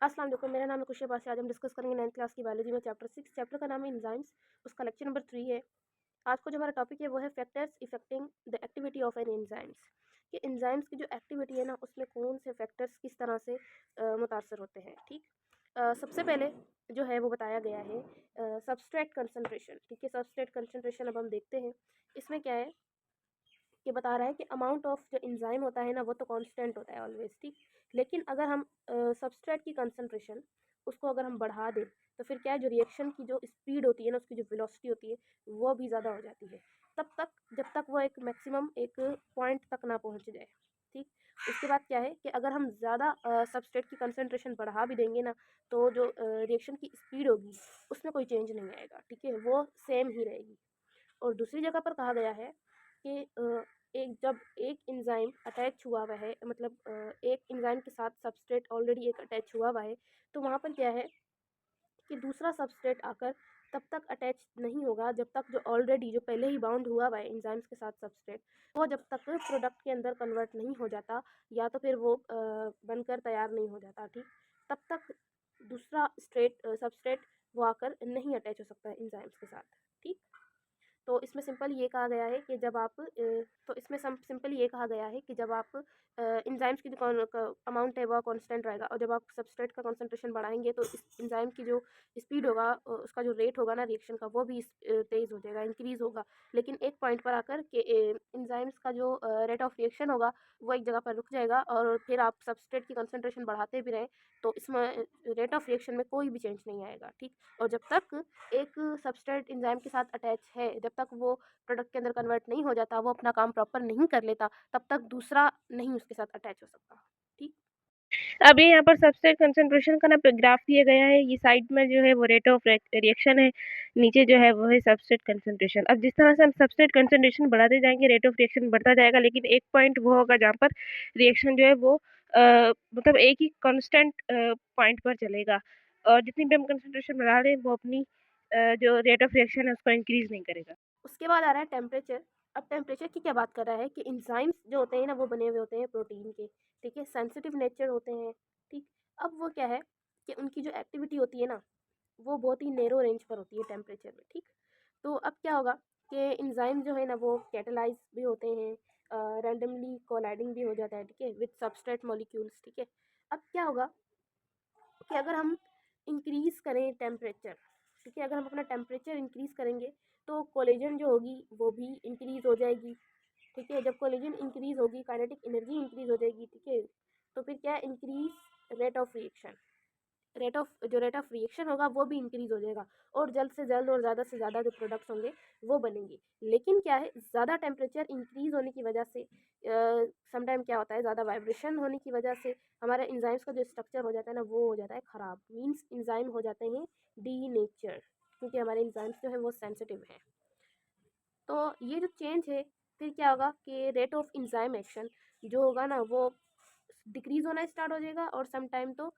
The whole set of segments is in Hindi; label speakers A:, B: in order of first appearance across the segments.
A: अस्सलाम वालेकुम, मेरा नाम है खुशी अब्बासी। आज हम डिस्कस करेंगे 9th क्लास की बायोलॉजी में चैप्टर 6। चैप्टर का नाम है एंजाइम्स, उसका लेक्चर नंबर 3 है। आज को जो हमारा टॉपिक है वो है factors affecting the activity of an enzymes, कि एंजाइम्स की जो एक्टिविटी है ना उसमें कौन से फैक्टर्स किस तरह से मुतासर होते हैं। ठीक, सबसे पहले जो है वो बताया गया है सबस्ट्रेट कंसनट्रेशन। ठीक है, सबस्ट्रेट कंसनट्रेशन अब हम देखते हैं। इसमें क्या है कि बता रहा है कि अमाउंट ऑफ जो एंजाइम होता है ना वो तो कांस्टेंट होता है ऑलवेज। ठीक, लेकिन अगर हम सबस्ट्रेट की कंसंट्रेशन उसको अगर हम बढ़ा दें तो फिर क्या है, जो रिएक्शन की जो स्पीड होती है ना, उसकी जो वेलोसिटी होती है वो भी ज़्यादा हो जाती है, तब तक जब तक वो एक मैक्सिमम एक पॉइंट तक ना पहुंच जाए। ठीक, उसके बाद क्या है कि अगर हम ज़्यादा सबस्ट्रेट की कंसंट्रेशन बढ़ा भी देंगे ना तो जो रिएक्शन की स्पीड होगी उसमें कोई चेंज नहीं आएगा। ठीक है, वो सेम ही रहेगी। और दूसरी जगह पर कहा गया है कि जब एक एंजाइम अटैच हुआ हुआ है, मतलब एक एंजाइम के साथ सबस्ट्रेट ऑलरेडी एक अटैच हुआ हुआ है, तो वहाँ पर क्या है कि दूसरा सबस्ट्रेट आकर तब तक अटैच नहीं होगा जब तक जो ऑलरेडी जो पहले ही बाउंड हुआ हुआ है एंजाइम्स के साथ सबस्ट्रेट, वो जब तक प्रोडक्ट के अंदर कन्वर्ट नहीं हो जाता या तो फिर वो बनकर तैयार नहीं हो जाता। ठीक, तब तक दूसरा सबस्ट्रेट वो आकर नहीं अटैच हो सकता है एंजाइम्स के साथ। ठीक, तो इसमें सिंपल ये कहा गया है कि जब आप तो इसमें सिंपल ये कहा गया है कि जब आप एंजाइम्स की जो अमाउंट है वो कांस्टेंट रहेगा, और जब आप सबस्ट्रेट का कंसंट्रेशन बढ़ाएंगे तो इस एंजाइम की जो स्पीड होगा, उसका जो रेट होगा ना रिएक्शन का, वो भी तेज़ हो जाएगा, इंक्रीज़ होगा। लेकिन एक पॉइंट पर आकर के एंजाइम्स का जो रेट ऑफ रिएक्शन होगा वो एक जगह पर रुक जाएगा, और फिर आप सबस्ट्रेट की कंसंट्रेशन बढ़ाते भी रहें तो इसमें रेट ऑफ रिएक्शन में कोई भी चेंज नहीं आएगा। ठीक, और जब तक एक सबस्ट्रेट एंजाइम के साथ अटैच है, जब तक वो प्रोडक्ट के अंदर कन्वर्ट नहीं हो जाता, वो अपना काम प्रॉपर नहीं कर लेता, तब तक दूसरा नहीं उसके साथ अटैच हो सकता। ठीक,
B: अभी यहाँ पर सबस्ट्रेट कंसंट्रेशन का ना ग्राफ दिया गया है। ये साइड में जो है वो रेट ऑफ रिएक्शन है, नीचे जो है वो है सबस्ट्रेट कंसंट्रेशन। अब जिस तरह से हम सबस्ट्रेट कंसंट्रेशन बढ़ाते जाएंगे रेट ऑफ रिएक्शन बढ़ता जाएगा, लेकिन एक पॉइंट वो होगा जहाँ पर रिएक्शन जो है वो मतलब एक ही कांस्टेंट पॉइंट पर चलेगा, और जितनी भी हम कंसंट्रेशन बढ़ा रहे हैं वो अपनी जो रेट ऑफ रिएक्शन है उसको इंक्रीज नहीं करेगा।
A: उसके बाद आ रहा है टेम्परेचर। अब टेम्परेचर की क्या बात कर रहा है कि एंजाइम्स जो होते हैं ना वो बने हुए होते हैं प्रोटीन के। ठीक है, सेंसिटिव नेचर होते हैं। ठीक, अब वो क्या है कि उनकी जो एक्टिविटी होती है ना वो बहुत ही नैरो रेंज पर होती है टेम्परेचर में। ठीक, तो अब क्या होगा कि एंजाइम जो है ना वो कैटालाइज भी होते हैं, रैंडमली कोलाइडिंग भी हो जाता है। ठीक है, विद सबस्ट्रेट मॉलिक्यूल्स। ठीक है, अब क्या होगा कि अगर हम इंक्रीज़ करें टेम्परेचर, ठीक है, अगर हम अपना टेम्परेचर इंक्रीज़ करेंगे तो कोलेजन जो होगी वो भी इंक्रीज़ हो जाएगी। ठीक है, जब कोलेजन इंक्रीज़ होगी काइनेटिक एनर्जी इंक्रीज़ हो जाएगी। ठीक है, तो फिर क्या, increase rate of reaction, rate of reaction होगा वो भी इंक्रीज़ हो जाएगा, और जल्द से जल्द और ज़्यादा से ज़्यादा जो प्रोडक्ट्स होंगे वो बनेंगे। लेकिन क्या है, ज़्यादा टेम्परेचर इंक्रीज़ होने की वजह से समटाइम क्या होता है, ज़्यादा वाइब्रेशन होने की वजह से हमारे एंजाइम्स का जो स्ट्रक्चर हो जाता है ना वो हो जाता है ख़राब। मीन्स एंजाइम हो जाते हैं डी नेचर, क्योंकि हमारे एंजाइम्स जो है वो सेंसिटिव हैं। तो ये जो चेंज है, फिर क्या होगा कि रेट ऑफ एंजाइम एक्शन जो होगा ना वो डिक्रीज़ होना स्टार्ट हो जाएगा, और सम टाइम तो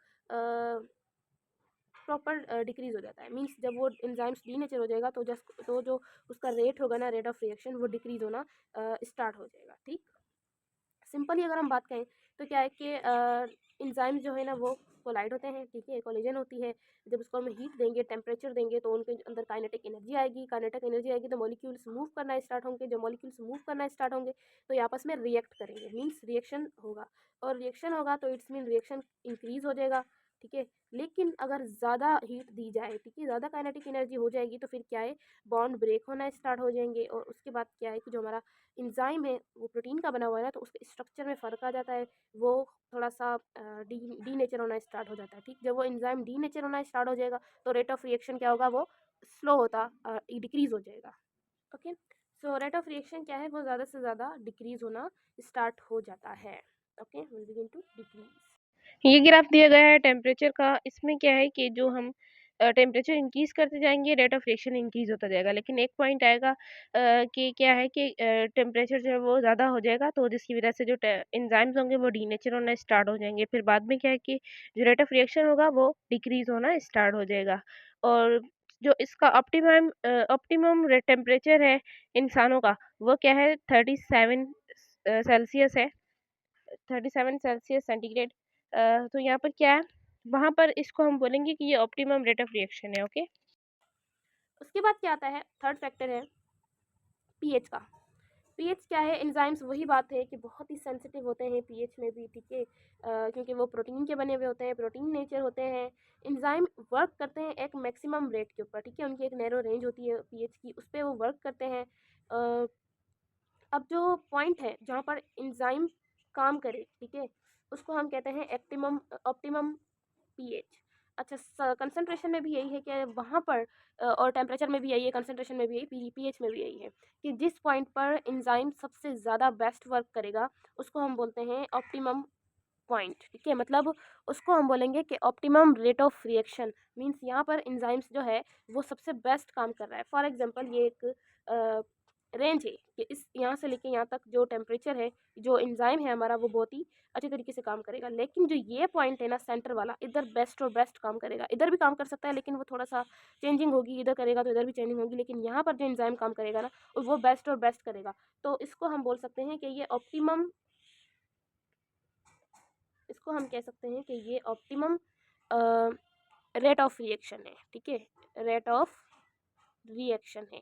A: प्रॉपर डिक्रीज़ हो जाता है। मीन्स जब वो एंजाइम्स डीनेचर हो जाएगा तो जस्ट तो जो उसका रेट होगा ना, रेट ऑफ रिएक्शन, वो डिक्रीज़ होना स्टार्ट हो जाएगा। ठीक, सिंपली अगर हम बात करें तो क्या है कि एंजाइम्स जो है ना वो कोलाइड होते हैं। ठीक है, कोलिजन होती है। जब उसको हम हीट देंगे, टेम्परेचर देंगे, तो उनके अंदर काइनेटिक एनर्जी आएगी। काइनेटिक एनर्जी आएगी तो मॉलिक्यूल्स मूव करना स्टार्ट होंगे। जब मॉलिक्यूल्स मूव करना स्टार्ट होंगे तो ये आपस में रिएक्ट करेंगे, मीन्स रिएक्शन होगा। और रिएक्शन होगा तो इट्स मीन रिएक्शन इंक्रीज़ हो जाएगा। ठीक है, लेकिन अगर ज़्यादा हीट दी जाए, ठीक है, ज़्यादा काइनेटिक एनर्जी हो जाएगी तो फिर क्या है, बॉन्ड ब्रेक होना स्टार्ट हो जाएंगे। और उसके बाद क्या है कि जो हमारा एंजाइम है वो प्रोटीन का बना हुआ है ना, तो उसके स्ट्रक्चर में फ़र्क आ जाता है। वो थोड़ा सा डी डी नेचर होना स्टार्ट हो जाता है। ठीक, जब वो एंजाइम डी नेचर होना स्टार्ट हो जाएगा तो रेट ऑफ रिएक्शन क्या होगा, वो स्लो होता डिक्रीज़ हो जाएगा। Okay, so rate of reaction क्या है, वो ज़्यादा से ज़्यादा डिक्रीज़ होना स्टार्ट हो जाता है। Okay, will begin to decrease.
B: ये ग्राफ दिया गया है टेम्परेचर का। इसमें क्या है कि जो हम टेम्परेचर इंक्रीज करते जाएंगे रेट ऑफ रिएक्शन इंक्रीज होता जाएगा, लेकिन एक पॉइंट आएगा कि क्या है कि टेम्परेचर जो है वो ज़्यादा हो जाएगा, तो जिसकी वजह से जो एंजाइम्स होंगे वो डीनेचर होना स्टार्ट हो जाएंगे। फिर बाद में क्या है कि जो रेट ऑफ रिएक्शन होगा वो डिक्रीज होना स्टार्ट हो जाएगा। और जो इसका ऑप्टिमम टेम्परेचर है इंसानों का, वो क्या है 37 सेल्सियस है, 37 सेल्सियस सेंटीग्रेड। तो यहाँ पर क्या है, वहाँ पर इसको हम बोलेंगे कि ये ऑप्टिमम रेट ऑफ रिएक्शन है। ओके,
A: उसके बाद क्या आता है, थर्ड फैक्टर है पीएच का। पीएच क्या है, एंजाइम्स वही बात है कि बहुत ही सेंसिटिव होते हैं पीएच में भी, ठीक है, क्योंकि वो प्रोटीन के बने हुए होते हैं, प्रोटीन नेचर होते हैं। एंजाइम वर्क करते हैं एक मैक्सिमम रेट के ऊपर, ठीक है, उनकी एक नैरो रेंज होती है पीएच की, उस पर वो वर्क करते हैं। अब जो पॉइंट है जहाँ पर एंजाइम काम करे, ठीक है, उसको हम कहते हैं एक्टिमम ऑप्टिमम पीएच। अच्छा, कंसंट्रेशन में भी यही है कि वहाँ पर और टेम्परेचर में भी यही है, कंसंट्रेशन में भी यही, पीएच में भी यही है कि जिस पॉइंट पर एंजाइम सबसे ज़्यादा बेस्ट वर्क करेगा उसको हम बोलते हैं ऑप्टिमम पॉइंट, ठीक है, मतलब उसको हम बोलेंगे कि optimum rate of reaction. Means यहाँ पर एंजाइम्स जो है वो सबसे बेस्ट काम कर रहा है। फॉर एग्जांपल ये एक रेंज है कि इस यहाँ से लेके यहाँ तक जो टेम्परेचर है, जो एंजाइम है हमारा वो बहुत ही अच्छे तरीके से काम करेगा। लेकिन जो ये पॉइंट है ना सेंटर वाला, इधर बेस्ट और बेस्ट काम करेगा, इधर भी काम कर सकता है लेकिन वो थोड़ा सा चेंजिंग होगी, इधर करेगा तो इधर भी चेंजिंग होगी, लेकिन यहाँ पर जो एंजाइम काम करेगा ना वो बेस्ट और बेस्ट करेगा। तो इसको हम बोल सकते हैं कि ये ऑप्टिमम, इसको हम कह सकते हैं कि ये ऑप्टिमम रेट ऑफ रिएक्शन है, ठीक है, रेट ऑफ रिएक्शन है,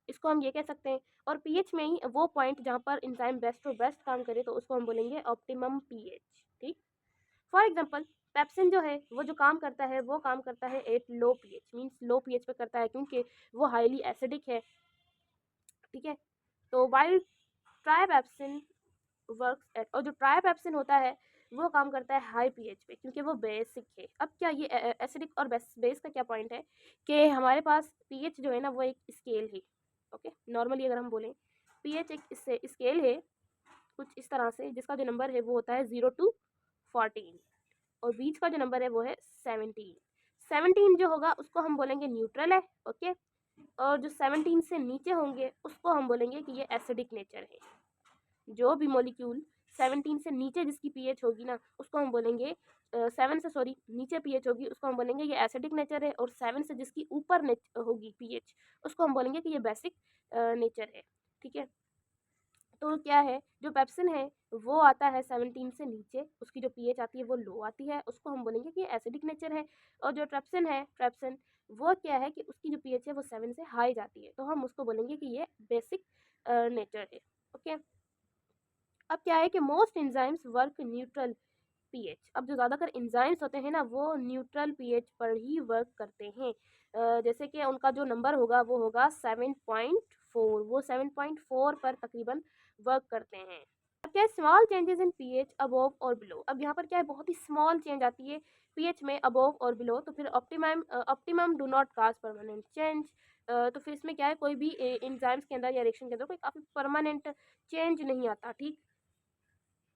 A: इसको हम ये कह सकते हैं। और पीएच में ही वो पॉइंट जहाँ पर एंजाइम बेस्ट और बेस्ट काम करे तो उसको हम बोलेंगे ऑप्टिमम पीएच, ठीक। फॉर एग्जांपल पेप्सिन जो है वो जो काम करता है वो काम करता है at low pH, means low pH पे करता है क्योंकि वो हाईली एसिडिक है, ठीक है। तो वाइल ट्राइपेप्सिन वर्क्स एट, और जो ट्राइपेप्सिन होता है वो काम करता है हाई पीएच पे क्योंकि वो बेसिक है। अब क्या ये एसिडिक और बेस का क्या पॉइंट है कि हमारे पास पीएच जो है ना वो एक स्केल है, ओके। नॉर्मली अगर हम बोलें पीएच एक इससे स्केल है कुछ इस तरह से, जिसका जो नंबर है वो होता है 0 to 14 और बीच का जो नंबर है वो है 17। 17 जो होगा उसको हम बोलेंगे न्यूट्रल है, ओके। और जो 17 से नीचे होंगे उसको हम बोलेंगे कि ये एसिडिक नेचर है। जो भी मॉलिक्यूल 17 से नीचे जिसकी पीएच होगी ना उसको हम बोलेंगे 7 से सॉरी नीचे पीएच होगी उसको हम बोलेंगे ये एसिडिक नेचर है, और 7 से जिसकी ऊपर होगी पीएच उसको हम बोलेंगे कि ये बेसिक नेचर है, ठीक है। तो क्या है, जो पेप्सिन है वो आता है 17 से नीचे, उसकी जो पीएच आती है वो लो आती है, उसको हम बोलेंगे कि एसिडिक नेचर है। और जो ट्रेप्सिन है, ट्रेप्सिन वो क्या है कि उसकी जो पीएच है वो 7 से हाई जाती है, तो हम उसको बोलेंगे कि ये बेसिक नेचर है, ओके। अब क्या है कि most enzymes work neutral pH. अब जो ज़्यादातर एंजाइम्स होते हैं ना वो न्यूट्रल पीएच पर ही वर्क करते हैं। जैसे कि उनका जो नंबर होगा वो होगा 7.4, वो 7.4 पर तकरीबन वर्क करते हैं। अब क्या है, small changes in pH above और बिलो। अब यहाँ पर क्या है, बहुत ही स्मॉल चेंज आती है पीएच में अबोव और बिलो, तो फिर optimum do not cause permanent change. तो फिर इसमें क्या है, कोई भी एंजाइम्स के अंदर या रिएक्शन के अंदर कोई काफ़ी परमानेंट चेंज नहीं आता, ठीक।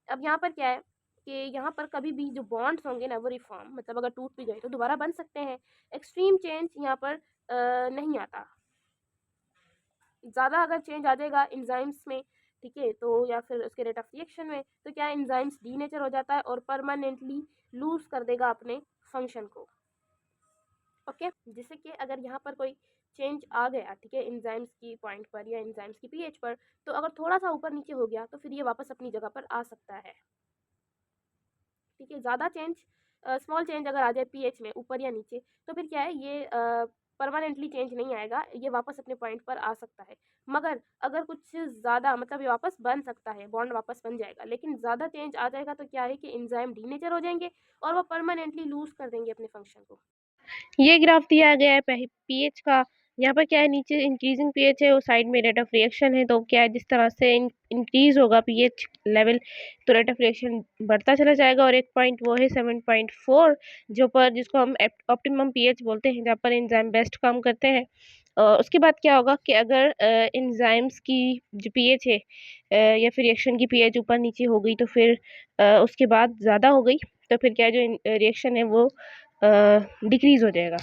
A: अब यहाँ पर क्या है कि यहाँ पर कभी भी जो बॉन्ड्स होंगे ना वो रिफॉर्म, मतलब अगर टूट भी गए तो दोबारा बन सकते हैं। एक्सट्रीम चेंज यहाँ पर नहीं आता। ज़्यादा अगर चेंज आ जाएगा एंजाइम्स में, ठीक है, तो या फिर उसके रेट ऑफ रिएक्शन में, तो क्या एंजाइम्स डीनेचर हो जाता है और परमानेंटली लूज कर देगा अपने फंक्शन को, ओके। जैसे कि अगर यहाँ पर कोई चेंज आ गया, ठीक है, एंजाइम्स की पॉइंट पर या एंजाइम्स की पीएच पर, तो अगर थोड़ा सा ऊपर नीचे हो गया तो फिर ये वापस अपनी जगह पर आ सकता है, ठीक है। ज़्यादा चेंज, स्मॉल चेंज अगर आ जाए पीएच में ऊपर या नीचे तो फिर क्या है, ये परमानेंटली चेंज नहीं आएगा, ये वापस अपने पॉइंट पर आ सकता है। मगर अगर कुछ ज़्यादा, मतलब ये वापस बन सकता है, बॉन्ड वापस बन जाएगा, लेकिन ज़्यादा चेंज आ जाएगा तो क्या है कि एंजाइम डीनेचर हो जाएंगे और वो परमानेंटली लूज कर देंगे अपने फंक्शन को।
B: ये ग्राफ दिया गया है पीएच का। यहाँ पर क्या है, नीचे इंक्रीजिंग पीएच है और साइड में रेट ऑफ रिएक्शन है। तो क्या है, जिस तरह से इंक्रीज होगा पीएच लेवल तो रेट ऑफ रिएक्शन बढ़ता चला जाएगा। और एक पॉइंट वो है 7.4 जो पर जिसको हम ऑप्टिमम पीएच बोलते हैं, जहाँ पर एंजाइम बेस्ट काम करते हैं। उसके बाद क्या होगा कि अगर एंजाइम्स की जो पीएच है या फिर रिएक्शन की पीएच ऊपर नीचे हो गई तो फिर उसके बाद ज़्यादा हो गई तो फिर क्या है, जो रिएक्शन है वो डिक्रीज हो जाएगा।